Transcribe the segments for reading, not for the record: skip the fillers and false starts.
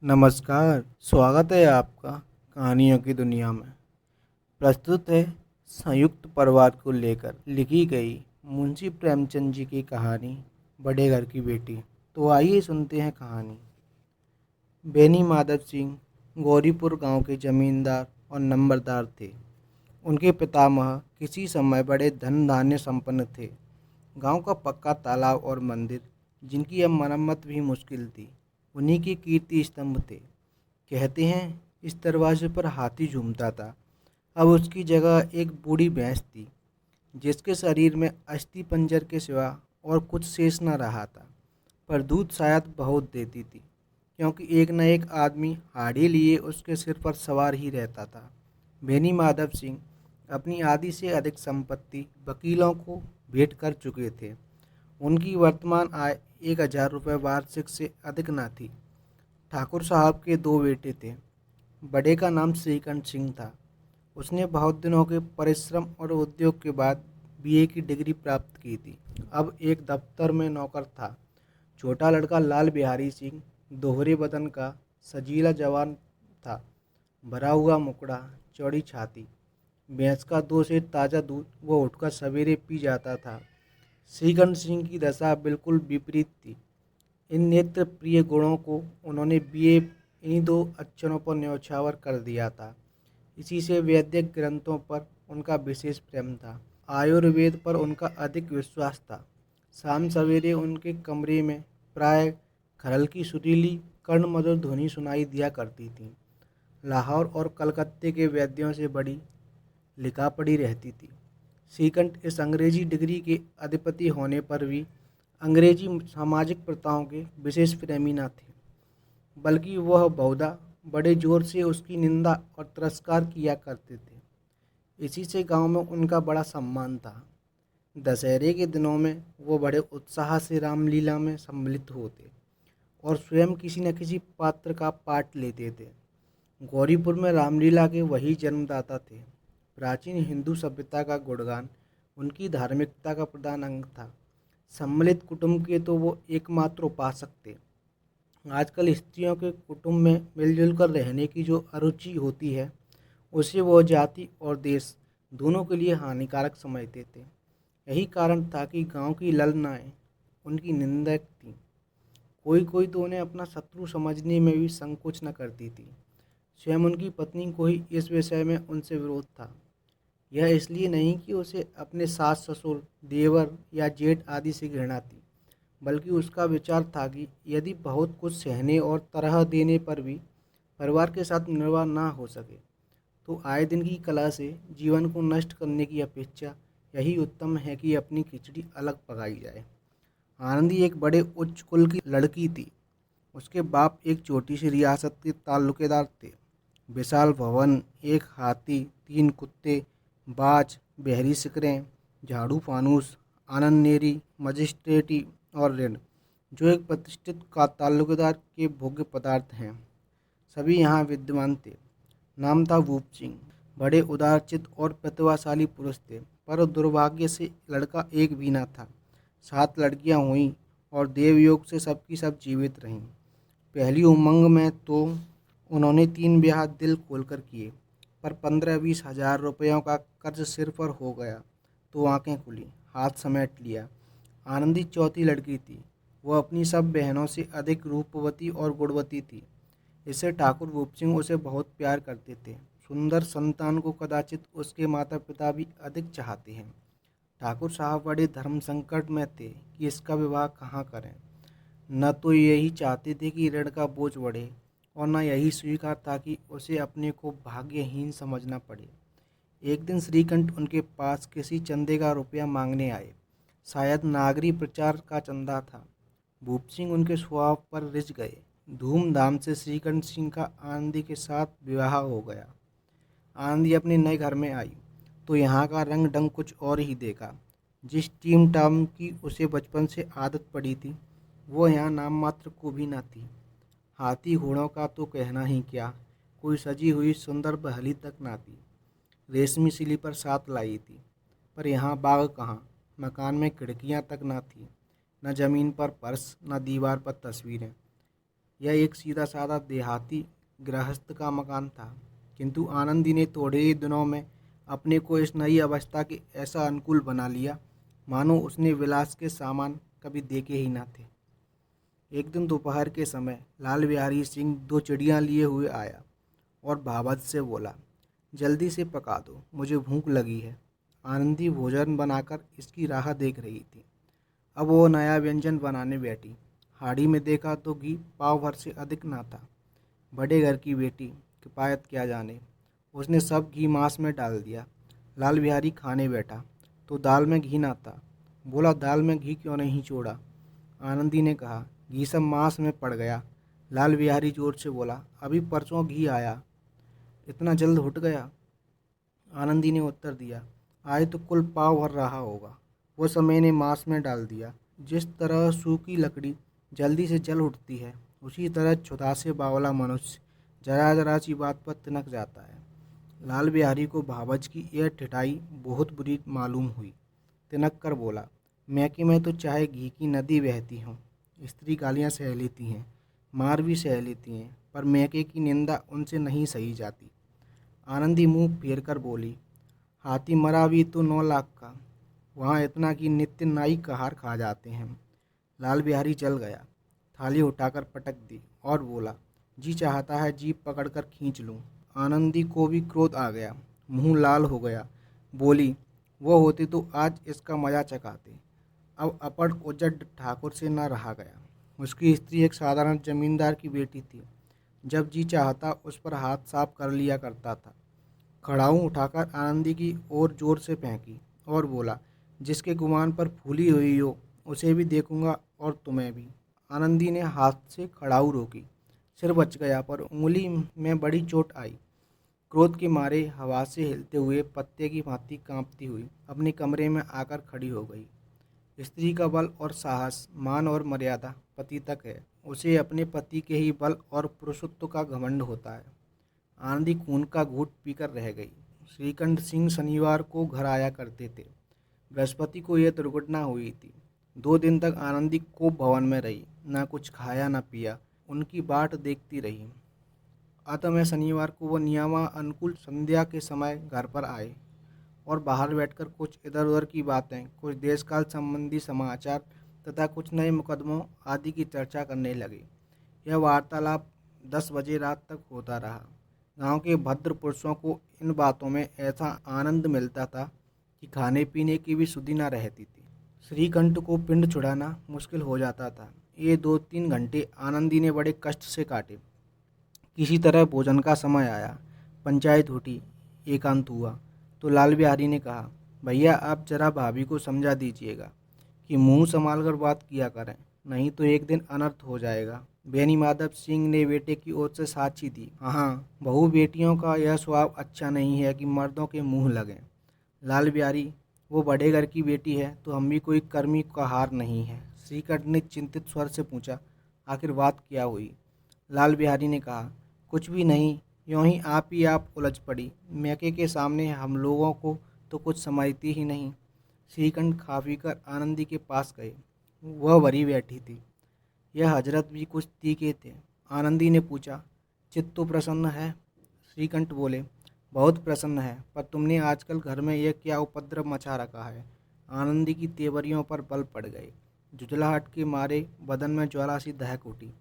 नमस्कार, स्वागत है आपका कहानियों की दुनिया में। प्रस्तुत है संयुक्त परिवार को लेकर लिखी गई मुंशी प्रेमचंद जी की कहानी बड़े घर की बेटी। तो आइए सुनते हैं कहानी। बेनी माधव सिंह गौरीपुर गांव के जमींदार और नंबरदार थे। उनके पितामह किसी समय बड़े धन धान्य संपन्न थे। गांव का पक्का तालाब और मंदिर, जिनकी अब मरम्मत भी मुश्किल थी, उन्हीं के कीर्ति स्तंभ थे। कहते हैं इस दरवाजे पर हाथी झूमता था। अब उसकी जगह एक बूढ़ी भैंस थी, जिसके शरीर में अस्थि पंजर के सिवा और कुछ शेष न रहा था। पर दूध शायद बहुत देती थी, क्योंकि एक न एक आदमी हाड़ी लिए उसके सिर पर सवार ही रहता था। बेनी माधव सिंह अपनी आधी से अधिक संपत्ति वकीलों को भेंट कर चुके थे। उनकी वर्तमान आय 1,000 रुपये वार्षिक से अधिक न थी। ठाकुर साहब के दो बेटे थे। बड़े का नाम श्रीकंठ सिंह था। उसने बहुत दिनों के परिश्रम और उद्योग के बाद बीए की डिग्री प्राप्त की थी। अब एक दफ्तर में नौकर था। छोटा लड़का लाल बिहारी सिंह दोहरे बदन का सजीला जवान था। भरा हुआ मुकड़ा, चौड़ी छाती, भैंस का 2 सेर ताज़ा दूध वो उठकर सवेरे पी जाता था। श्रीकंठ सिंह की दशा बिल्कुल विपरीत थी। इन नेत्र प्रिय गुणों को उन्होंने बीए इन्हीं दो अक्षरों पर न्यौछावर कर दिया था। इसी से वैदिक ग्रंथों पर उनका विशेष प्रेम था। आयुर्वेद पर उनका अधिक विश्वास था। शाम सवेरे उनके कमरे में प्राय खरल की सुरीली कर्ण मधुर ध्वनि सुनाई दिया करती थी। लाहौर और कलकत्ते के वैद्यों से बड़ी लिखा पड़ी रहती थी। श्रीकंठ इस अंग्रेजी डिग्री के अधिपति होने पर भी अंग्रेजी सामाजिक प्रथाओं के विशेष प्रेमी न थे, बल्कि वह बहुधा बड़े जोर से उसकी निंदा और तिरस्कार किया करते थे। इसी से गांव में उनका बड़ा सम्मान था। दशहरे के दिनों में वो बड़े उत्साह से रामलीला में सम्मिलित होते और स्वयं किसी न किसी पात्र का पाठ लेते थे। गौरीपुर में रामलीला के वही जन्मदाता थे। प्राचीन हिंदू सभ्यता का गुणगान उनकी धार्मिकता का प्रधान अंग था। सम्मिलित कुटुंब के तो वो एकमात्र उपासक थे। आजकल स्त्रियों के कुटुंब में मिलजुल कर रहने की जो अरुचि होती है, उसे वो जाति और देश दोनों के लिए हानिकारक समझते थे। यही कारण था कि गांव की ललनाएँ उनकी निंदक थीं। कोई कोई तो उन्हें अपना शत्रु समझने में भी संकोच न करती थी। स्वयं उनकी पत्नी को ही इस विषय में उनसे विरोध था। यह इसलिए नहीं कि उसे अपने सास ससुर, देवर या जेठ आदि से घृणा थी, बल्कि उसका विचार था कि यदि बहुत कुछ सहने और तरह देने पर भी परिवार के साथ निर्वाह ना हो सके, तो आए दिन की कला से जीवन को नष्ट करने की अपेक्षा यही उत्तम है कि अपनी खिचड़ी अलग पकाई जाए। आनंदी एक बड़े उच्च कुल की लड़की थी। उसके बाप एक छोटी सी रियासत के ताल्लुकेदार थे। विशाल भवन, एक हाथी, 3 कुत्ते, बाज, बहरी सिकरें, झाड़ू फानूस, आनन्नेरी, मजिस्ट्रेटी और ऋण, जो एक प्रतिष्ठित का ताल्लुकेदार के भोग्य पदार्थ हैं, सभी यहाँ विद्यमान थे। नाम था भूप सिंह। बड़े उदारचित्त और प्रतिभाशाली पुरुष थे, पर दुर्भाग्य से लड़का एक भी न था। 7 लड़कियाँ हुईं और देवयोग से सबकी सब जीवित रहीं। पहली उमंग में तो उन्होंने 3 ब्याह दिल खोलकर किए, पर 15-20 हजार रुपयों का कर्ज सिर पर हो गया तो आंखें खुली, हाथ समेट लिया। आनंदी चौथी लड़की थी। वह अपनी सब बहनों से अधिक रूपवती और गुणवती थी। इससे ठाकुर भूप सिंह उसे बहुत प्यार करते थे। सुंदर संतान को कदाचित उसके माता पिता भी अधिक चाहते हैं। ठाकुर साहब बड़े धर्म संकट में थे कि इसका विवाह कहाँ करें। न तो यही चाहते थे कि ऋण का बोझ बढ़े, और न यही स्वीकार था कि उसे अपने को भाग्यहीन समझना पड़े। एक दिन श्रीकंठ उनके पास किसी चंदे का रुपया मांगने आए। शायद नागरी प्रचार का चंदा था। भूप सिंह उनके स्वभाव पर रिझ गए। धूमधाम से श्रीकंठ सिंह का आनंदी के साथ विवाह हो गया। आनंदी अपने नए घर में आई तो यहाँ का रंग ढंग कुछ और ही देखा। जिस टीम टाम की उसे बचपन से आदत पड़ी थी, वो यहाँ नाम मात्र को भी न थी। हाथी घोड़ों का तो कहना ही क्या, कोई सजी हुई सुंदर बहली तक ना थी। रेशमी स्लीपर साथ लाई थी, पर यहाँ बाग कहाँ। मकान में खिड़कियाँ तक ना थी, न जमीन पर फर्श, न दीवार पर तस्वीरें। यह एक सीधा साधा देहाती गृहस्थ का मकान था, किंतु आनंदी ने थोड़े ही दिनों में अपने को इस नई अवस्था के ऐसा अनुकूल बना लिया मानो उसने विलास के सामान कभी देखे ही न थे। एक दिन दोपहर के समय लाल बिहारी सिंह दो चिड़ियाँ लिए हुए आया और भावत से बोला, जल्दी से पका दो, मुझे भूख लगी है। आनंदी भोजन बनाकर इसकी राह देख रही थी। अब वो नया व्यंजन बनाने बैठी। हाड़ी में देखा तो घी पाव भर से अधिक ना था। बड़े घर की बेटी किफ़ायत क्या जाने, उसने सब घी मांस में डाल दिया। लाल बिहारी खाने बैठा तो दाल में घी ना था। बोला, दाल में घी क्यों नहीं छोड़ा? आनंदी ने कहा, घी सब मांस में पड़ गया। लाल बिहारी जोर से बोला, अभी परसों घी आया, इतना जल्द उठ गया? आनंदी ने उत्तर दिया, आज तो कुल पाव भर रहा होगा, वो सब मैंने मांस में डाल दिया। जिस तरह सूखी लकड़ी जल्दी से जल उठती है, उसी तरह छुदासे बावला मनुष्य जरा जरा सी बात पर तिनक जाता है। लाल बिहारी को भावज की यह ठिठाई बहुत बुरी मालूम हुई। तिनक कर बोला, मैके में तो चाहे घी की नदी बहती हो, स्त्री गालियाँ सह लेती हैं, मार भी सह लेती हैं, पर मैके की निंदा उनसे नहीं सही जाती। आनंदी मुंह फेर कर बोली, हाथी मरा भी तो 9 लाख का, वहाँ इतना कि नित्य नाई कहार खा जाते हैं। लाल बिहारी जल गया, थाली उठाकर पटक दी और बोला, जी चाहता है जीप पकड़कर खींच लूँ। आनंदी को भी क्रोध आ गया, मुंह लाल हो गया। बोली, वो होते तो आज इसका मजा चखाते। अब अपड़ उजड़ ठाकुर से न रहा गया। उसकी स्त्री एक साधारण जमींदार की बेटी थी। जब जी चाहता उस पर हाथ साफ कर लिया करता था। खड़ाऊँ उठाकर आनंदी की ओर जोर से फेंकी और बोला, जिसके गुमान पर फूली हुई हो उसे भी देखूंगा और तुम्हें भी। आनंदी ने हाथ से खड़ाऊ रोकी। सिर बच गया पर उंगली में बड़ी चोट आई। क्रोध के मारे हवा से हिलते हुए पत्ते की भांति कांपती हुई अपने कमरे में आकर खड़ी हो गई। स्त्री का बल और साहस, मान और मर्यादा पति तक है। उसे अपने पति के ही बल और पुरुषत्व का घमंड होता है। आनंदी खून का घूंट पीकर रह गई। श्रीकंठ सिंह शनिवार को घर आया करते थे। बृहस्पति को यह दुर्घटना हुई थी। 2 दिन तक आनंदी कोप भवन में रही, ना कुछ खाया न पिया, उनकी बाट देखती रही। अतः मैं शनिवार को वो नियमानुकूल संध्या के समय घर पर आए और बाहर बैठकर कुछ इधर उधर की बातें, कुछ देशकाल संबंधी समाचार तथा कुछ नए मुकदमों आदि की चर्चा करने लगे। यह वार्तालाप 10 बजे रात तक होता रहा। गांव के भद्र पुरुषों को इन बातों में ऐसा आनंद मिलता था कि खाने पीने की भी सुधि न रहती थी। श्रीकंठ को पिंड छुड़ाना मुश्किल हो जाता था। ये 2-3 घंटे आनंदी ने बड़े कष्ट से काटे। किसी तरह भोजन का समय आया, पंचायत उठी, एकांत हुआ तो लाल बिहारी ने कहा, भैया आप जरा भाभी को समझा दीजिएगा कि मुंह संभाल कर बात किया करें, नहीं तो एक दिन अनर्थ हो जाएगा। बेनी माधव सिंह ने बेटे की ओर से साक्षी दी, हाँ, बहू बेटियों का यह स्वभाव अच्छा नहीं है कि मर्दों के मुंह लगें। लाल बिहारी, वो बड़े घर की बेटी है तो हम भी कोई कर्मी का हार नहीं है। श्रीकंठ ने चिंतित स्वर से पूछा, आखिर बात क्या हुई? लाल बिहारी ने कहा, कुछ भी नहीं, यूँ ही आप उलझ पड़ी। मैके के सामने हम लोगों को तो कुछ समझती ही नहीं। श्रीकंठ खा पी कर आनंदी के पास गए। वह भरी बैठी थी। यह हजरत भी कुछ तीखे थे। आनंदी ने पूछा, चित्त तो प्रसन्न है? श्रीकंठ बोले, बहुत प्रसन्न है, पर तुमने आजकल घर में यह क्या उपद्रव मचा रखा है? आनंदी की तेवरियों पर बल पड़ गए। जुझलाहट के मारे बदन में ज्वाला सी दहक उठी।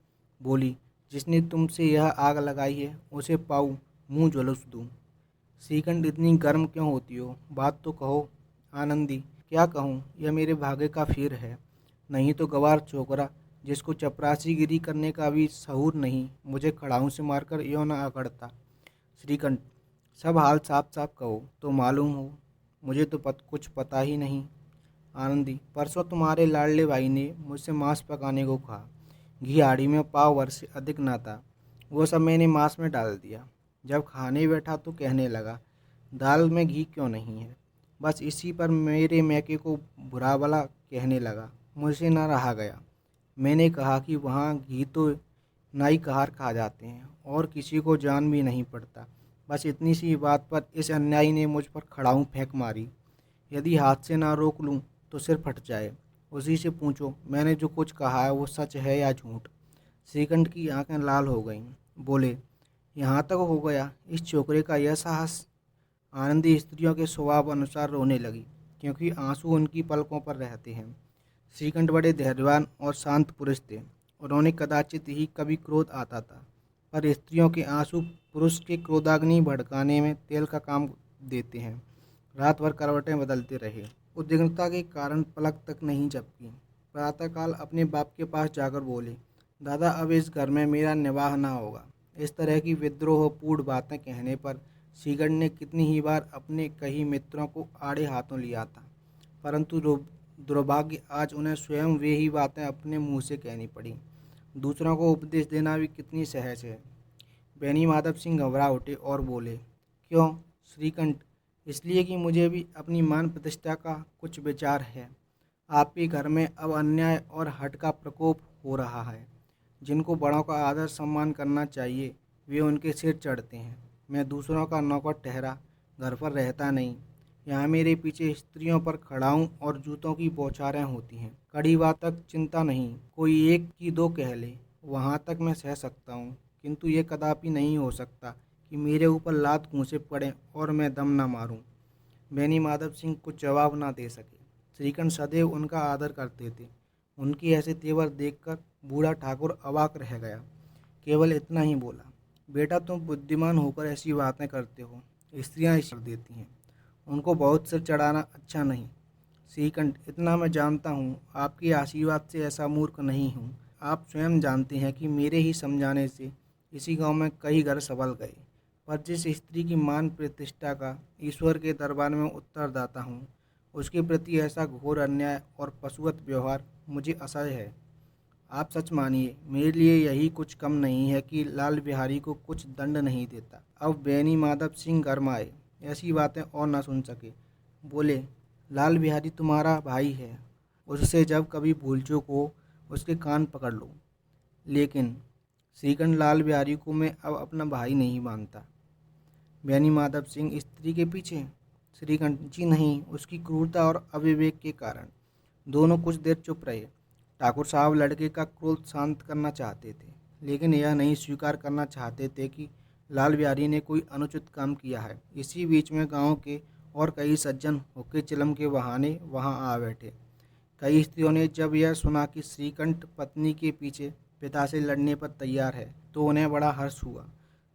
बोली, जिसने तुमसे यह आग लगाई है उसे पाऊँ मुँह झुलस दूँ? श्रीकंठ, इतनी गर्म क्यों होती हो? बात तो कहो। आनंदी, क्या कहूँ, यह मेरे भाग्य का फेर है। नहीं तो गवार छोकरा जिसको चपरासीगिरी करने का भी सहूर नहीं, मुझे खड़ाऊँ से मारकर यों न अकड़ता। श्रीकंठ, सब हाल साफ साफ कहो तो मालूम हो, मुझे तो कुछ पता ही नहीं। आनंदी, परसों तुम्हारे लाडले भाई ने मुझसे मांस पकाने को कहा। घी हाड़ी में पाव भर से अधिक ना था, वो सब मैंने मांस में डाल दिया। जब खाने बैठा तो कहने लगा, दाल में घी क्यों नहीं है? बस इसी पर मेरे मैके को बुरा भला कहने लगा। मुझसे न रहा गया। मैंने कहा कि वहाँ घी तो नाई कहार खा जाते हैं और किसी को जान भी नहीं पड़ता। बस इतनी सी बात पर इस अन्यायी ने मुझ पर खड़ाऊँ फेंक मारी। यदि हाथ से ना रोक लूँ तो सिर फट जाए। उसी से पूछो मैंने जो कुछ कहा है वो सच है या झूठ। श्रीकंठ की आंखें लाल हो गईं। बोले, यहाँ तक हो गया इस छोकरे का यह साहस। आनंदी स्त्रियों के स्वभाव अनुसार रोने लगी, क्योंकि आंसू उनकी पलकों पर रहते हैं। श्रीकंठ बड़े धैर्यवान और शांत पुरुष थे। उन्होंने कदाचित ही कभी क्रोध आता था, पर स्त्रियों के आंसू पुरुष के क्रोधाग्नि भड़काने में तेल का काम देते हैं। रात भर करवटें बदलते रहे। उद्विग्नता के कारण पलक तक नहीं झपकी। प्रातःकाल अपने बाप के पास जाकर बोले, दादा, अब इस घर में मेरा निवाह ना होगा। इस तरह की विद्रोहपूर्ण बातें कहने पर श्रीगढ़ ने कितनी ही बार अपने कई मित्रों को आड़े हाथों लिया था, परंतु दुर्भाग्य आज उन्हें स्वयं वे ही बातें अपने मुंह से कहनी पड़ी। दूसरों को उपदेश देना भी कितनी सहज है। बेनी माधव सिंह घबरा उठे और बोले, क्यों श्रीकंठ? इसलिए कि मुझे भी अपनी मान प्रतिष्ठा का कुछ विचार है। आपके घर में अब अन्याय और हठ का प्रकोप हो रहा है। जिनको बड़ों का आदर सम्मान करना चाहिए वे उनके सिर चढ़ते हैं। मैं दूसरों का नौकर ठहरा घर पर रहता नहीं। यहाँ मेरे पीछे स्त्रियों पर खड़ाऊँ और जूतों की बौछारें होती हैं। कड़ी बात तक चिंता नहीं, कोई एक की दो कह ले, वहाँ तक मैं सह सकता हूँ, किंतु ये कदापि नहीं हो सकता कि मेरे ऊपर लात घूंसे पड़े और मैं दम न मारूं। बेनी माधव सिंह कुछ जवाब ना दे सके। श्रीकंठ सदैव उनका आदर करते थे। उनके ऐसे तेवर देखकर बूढ़ा ठाकुर अवाक रह गया। केवल इतना ही बोला, बेटा, तुम बुद्धिमान होकर ऐसी बातें करते हो। स्त्रियां इस कर देती हैं, उनको बहुत सिर चढ़ाना अच्छा नहीं। श्रीकंठ, इतना मैं जानता हूँ, आपके आशीर्वाद से ऐसा मूर्ख नहीं हूँ। आप स्वयं जानते हैं कि मेरे ही समझाने से इसी गांव में कई घर संभल गए, पर जिस स्त्री की मान प्रतिष्ठा का ईश्वर के दरबार में उत्तरदाता हूँ, उसके प्रति ऐसा घोर अन्याय और पशुवत व्यवहार मुझे असह्य है। आप सच मानिए, मेरे लिए यही कुछ कम नहीं है कि लाल बिहारी को कुछ दंड नहीं देता। अब बेनी माधव सिंह गरमाए, ऐसी बातें और न सुन सके। बोले, लाल बिहारी तुम्हारा भाई है, उससे जब कभी भूल चूक हो उसके कान पकड़ लो। लेकिन श्रीकंठ, लाल बिहारी को मैं अब अपना भाई नहीं मानता। बेनी माधव सिंह, स्त्री के पीछे? श्रीकंठ, जी नहीं, उसकी क्रूरता और अविवेक के कारण। दोनों कुछ देर चुप रहे। ठाकुर साहब लड़के का क्रोध शांत करना चाहते थे, लेकिन यह नहीं स्वीकार करना चाहते थे कि लाल बिहारी ने कोई अनुचित काम किया है। इसी बीच में गांव के और कई सज्जन होके चिलम के बहाने वहां आ बैठे। कई स्त्रियों ने जब यह सुना कि श्रीकंठ पत्नी के पीछे पिता से लड़ने पर तैयार है, तो उन्हें बड़ा हर्ष हुआ।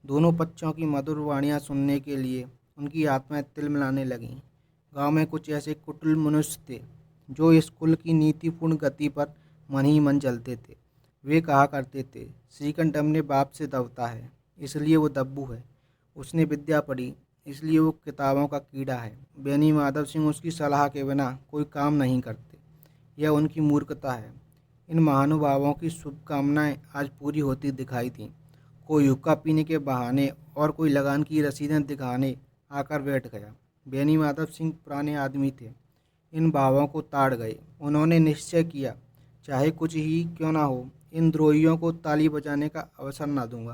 दोनों पक्षों की मधुर वाणियाँ सुनने के लिए उनकी आत्माएं तिलमिलाने लगीं। गांव में कुछ ऐसे कुटिल मनुष्य थे जो इस कुल की नीतिपूर्ण गति पर मन ही मन चलते थे। वे कहा करते थे, श्रीकंठ अपने बाप से दबता है, इसलिए वो दब्बू है। उसने विद्या पढ़ी, इसलिए वो किताबों का कीड़ा है। बेनी माधव सिंह उसकी सलाह के बिना कोई काम नहीं करते। यह उनकी मूर्खता है। इन महानुभावों की शुभकामनाएं आज पूरी होती दिखाई थीं। कोई हुक्का पीने के बहाने और कोई लगान की रसीदें दिखाने आकर बैठ गया। बेनी माधव सिंह पुराने आदमी थे, इन भावों को ताड़ गए। उन्होंने निश्चय किया, चाहे कुछ ही क्यों ना हो, इन द्रोहियों को ताली बजाने का अवसर ना दूंगा।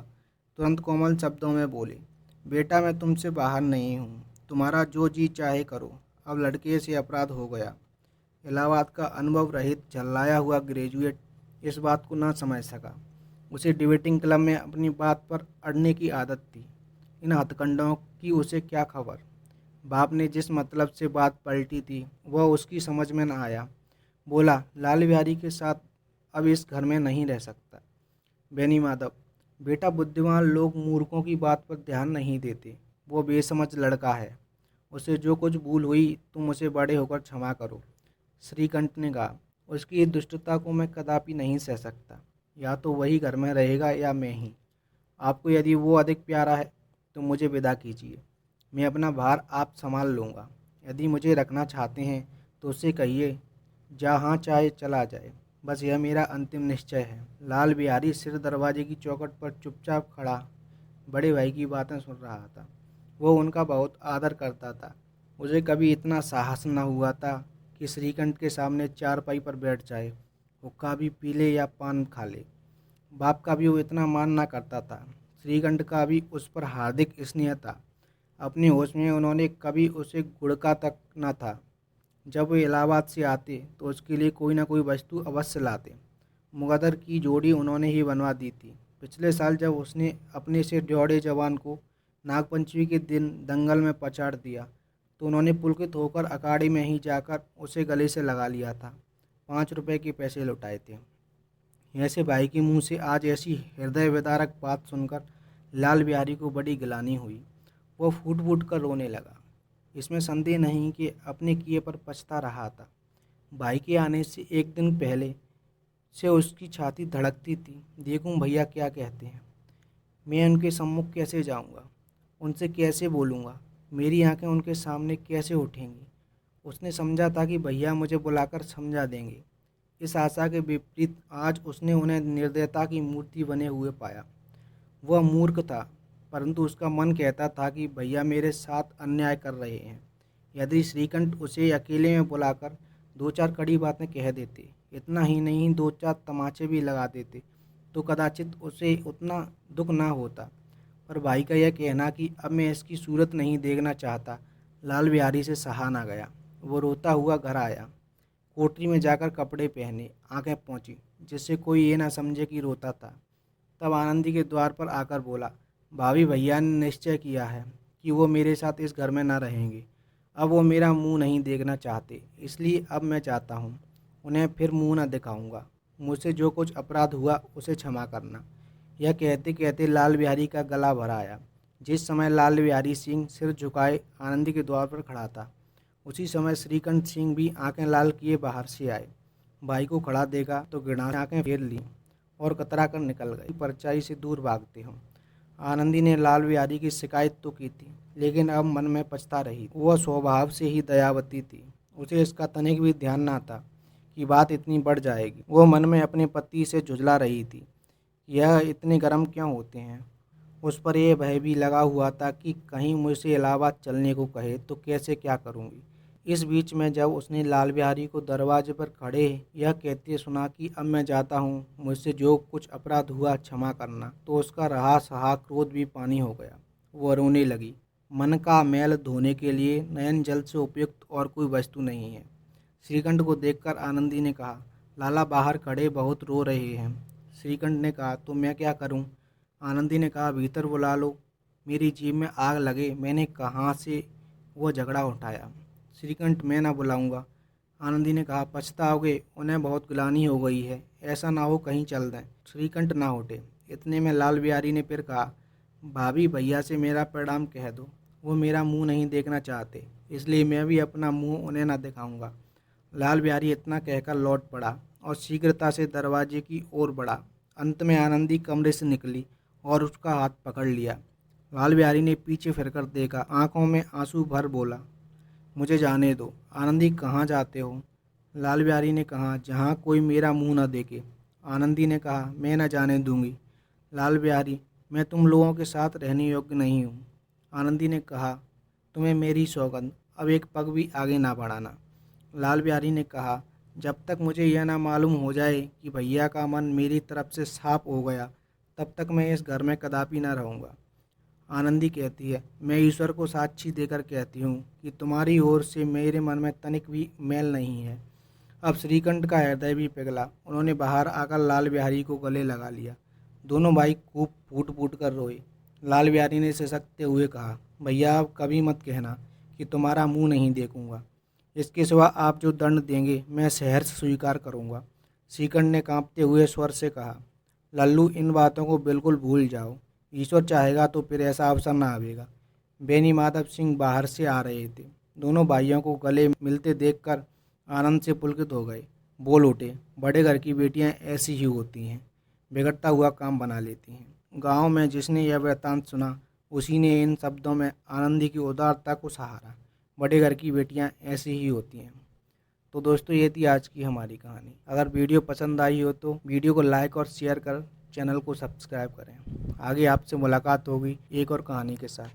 तुरंत कोमल शब्दों में बोले, बेटा, मैं तुमसे बाहर नहीं हूँ, तुम्हारा जो जी चाहे करो। अब लड़के से अपराध हो गया। इलाहाबाद का अनुभव रहित झल्लाया हुआ ग्रेजुएट इस बात को ना समझ सका। उसे डिबेटिंग क्लब में अपनी बात पर अड़ने की आदत थी। इन हथकंडों की उसे क्या खबर। बाप ने जिस मतलब से बात पलटी थी वह उसकी समझ में न आया। बोला, लाल बिहारी के साथ अब इस घर में नहीं रह सकता। बेनी माधव, बेटा, बुद्धिमान लोग मूर्खों की बात पर ध्यान नहीं देते। वो बेसमझ लड़का है, उसे जो कुछ भूल हुई तुम उसे बड़े होकर क्षमा करो। श्रीकंठ ने कहा, उसकी इस दुष्टता को मैं कदापि नहीं सह सकता। या तो वही घर में रहेगा या मैं ही। आपको यदि वो अधिक प्यारा है तो मुझे विदा कीजिए। मैं अपना भार आप संभाल लूँगा। यदि मुझे रखना चाहते हैं तो उससे कहिए जहाँ चाहे चला जाए। बस यह मेरा अंतिम निश्चय है। लाल बिहारी सिर दरवाजे की चौखट पर चुपचाप खड़ा बड़े भाई की बातें सुन रहा था। वो उनका बहुत आदर करता था। उसे कभी इतना साहस न हुआ था कि श्रीकंठ के सामने चारपाई पर बैठ जाए, हुक्का भी पी ले या पान खा ले। बाप का भी वो इतना मान ना करता था। श्रीकंठ का भी उस पर हार्दिक स्नेह था। अपने होश में उन्होंने कभी उसे गुड़का तक न था। जब वे इलाहाबाद से आते तो उसके लिए कोई ना कोई वस्तु अवश्य लाते। मुगदर की जोड़ी उन्होंने ही बनवा दी थी। पिछले साल जब उसने अपने से ड्योढ़े जवान को नागपंचमी के दिन दंगल में पछाड़ दिया तो उन्होंने पुलकित होकर अखाड़े में ही जाकर उसे गले से लगा लिया था। 5 रुपए के पैसे लौटाए थे। ऐसे भाई के मुंह से आज ऐसी हृदय विदारक बात सुनकर लाल बिहारी को बड़ी गिलानी हुई। वो फूट फूट कर रोने लगा। इसमें संदेह नहीं कि अपने किए पर पछता रहा था। भाई के आने से एक दिन पहले से उसकी छाती धड़कती थी। देखूं भैया क्या कहते हैं, मैं उनके सम्मुख कैसे जाऊंगा, उनसे कैसे बोलूंगा, मेरी आंखें उनके सामने कैसे उठेंगी। उसने समझा था कि भैया मुझे बुलाकर समझा देंगे। इस आशा के विपरीत आज उसने उन्हें निर्दयता की मूर्ति बने हुए पाया। वह मूर्ख था, परंतु उसका मन कहता था कि भैया मेरे साथ अन्याय कर रहे हैं। यदि श्रीकंठ उसे अकेले में बुलाकर 2-4 कड़ी बातें कह देते, इतना ही नहीं 2-4 तमाचे भी लगा देते, तो कदाचित उसे उतना दुख ना होता। पर भाई का यह कहना कि अब मैं इसकी सूरत नहीं देखना चाहता, लाल बिहारी से सहा ना गया। वो रोता हुआ घर आया। कोठरी में जाकर कपड़े पहने, आंखें पोंछी, जिससे कोई ये ना समझे कि रोता था। तब आनंदी के द्वार पर आकर बोला, भाभी भैया ने निश्चय किया है कि वो मेरे साथ इस घर में ना रहेंगे। अब वो मेरा मुंह नहीं देखना चाहते, इसलिए अब मैं चाहता हूँ उन्हें फिर मुंह ना दिखाऊंगा। मुझसे जो कुछ अपराध हुआ उसे क्षमा करना। यह कहते कहते लाल बिहारी का गला भर आया। जिस समय लाल बिहारी सिंह सिर झुकाए आनंदी के द्वार पर खड़ा था, उसी समय श्रीकंठ सिंह भी आंखें लाल किए बाहर से आए। भाई को खड़ा देखा तो घृणा से आंखें फेर ली और कतरा कर निकल गई। परछाई से दूर भागते हो। आनंदी ने लाल बिहारी की शिकायत तो की थी, लेकिन अब मन में पछता रही। वह स्वभाव से ही दयावती थी। उसे इसका तनिक भी ध्यान ना था कि बात इतनी बढ़ जाएगी। वह मन में अपने पति से झुंझला रही थी, यह इतने गर्म क्यों होते हैं। उस पर यह भय भी लगा हुआ था कि कहीं मुझसे इलाहाबाद चलने को कहे तो कैसे क्या करूंगी। इस बीच में जब उसने लाल बिहारी को दरवाजे पर खड़े यह कहते सुना कि अब मैं जाता हूँ, मुझसे जो कुछ अपराध हुआ क्षमा करना, तो उसका रहा सहा क्रोध भी पानी हो गया। वह रोने लगी। मन का मैल धोने के लिए नयन जल से उपयुक्त और कोई वस्तु नहीं है। श्रीकंठ को देखकर आनंदी ने कहा, लाला बाहर खड़े बहुत रो रहे हैं। श्रीकंठ ने कहा, तो मैं क्या करूं? आनंदी ने कहा, भीतर बुला लो। मेरी जीभ में आग लगे, मैंने कहाँ से वो झगड़ा उठाया। श्रीकंठ, मैं ना बुलाऊंगा। आनंदी ने कहा, पछताओगे, उन्हें बहुत गिलानी हो गई है, ऐसा ना हो कहीं चल दें। श्रीकंठ ना उठे। इतने में लाल बिहारी ने फिर कहा, भाभी भैया से मेरा प्रणाम कह दो, वो मेरा मुंह नहीं देखना चाहते, इसलिए मैं भी अपना मुंह उन्हें ना दिखाऊंगा। लाल बिहारी इतना कहकर लौट पड़ा और शीघ्रता से दरवाजे की ओर बढ़ा। अंत में आनंदी कमरे से निकली और उसका हाथ पकड़ लिया। लाल बिहारी ने पीछे फिरकर देखा, आंखों में आंसू भर बोला, मुझे जाने दो। आनंदी, कहाँ जाते हो? लाल बिहारी ने कहा, जहाँ कोई मेरा मुंह न देखे। आनंदी ने कहा, मैं न जाने दूंगी। लाल बिहारी, मैं तुम लोगों के साथ रहने योग्य नहीं हूँ। आनंदी ने कहा, तुम्हें मेरी सौगंध, अब एक पग भी आगे ना बढ़ाना। लाल बिहारी ने कहा, जब तक मुझे यह ना मालूम हो जाए कि भैया का मन मेरी तरफ से साफ हो गया, तब तक मैं इस घर में कदापि ना रहूँगा। आनंदी कहती है, मैं ईश्वर को साक्षी देकर कहती हूँ कि तुम्हारी ओर से मेरे मन में तनिक भी मैल नहीं है। अब श्रीकंठ का हृदय भी पिघला। उन्होंने बाहर आकर लाल बिहारी को गले लगा लिया। दोनों भाई खूब फूट फूट कर रोए। लाल बिहारी ने सिसकते हुए कहा, भैया अब कभी मत कहना कि तुम्हारा मुंह नहीं देखूंगा। इसके सिवा आप जो दंड देंगे मैं सहर्ष स्वीकार करूंगा। श्रीकंठ ने कांपते हुए स्वर से कहा, लल्लू, इन बातों को बिल्कुल भूल जाओ। ईश्वर चाहेगा तो फिर ऐसा अवसर ना आवेगा। बेनी माधव सिंह बाहर से आ रहे थे। दोनों भाइयों को गले मिलते देखकर आनंद से पुलकित हो गए। बोल उठे, बड़े घर की बेटियां ऐसी ही होती हैं, बिगड़ता हुआ काम बना लेती हैं। गांव में जिसने यह वृत्तांत सुना, उसी ने इन शब्दों में आनंदी की उदारता को सहारा। बड़े घर की बेटियां ऐसी ही होती हैं। तो दोस्तों, ये थी आज की हमारी कहानी। अगर वीडियो पसंद आई हो तो वीडियो को लाइक और शेयर कर चैनल को सब्सक्राइब करें। आगे आपसे मुलाकात होगी एक और कहानी के साथ।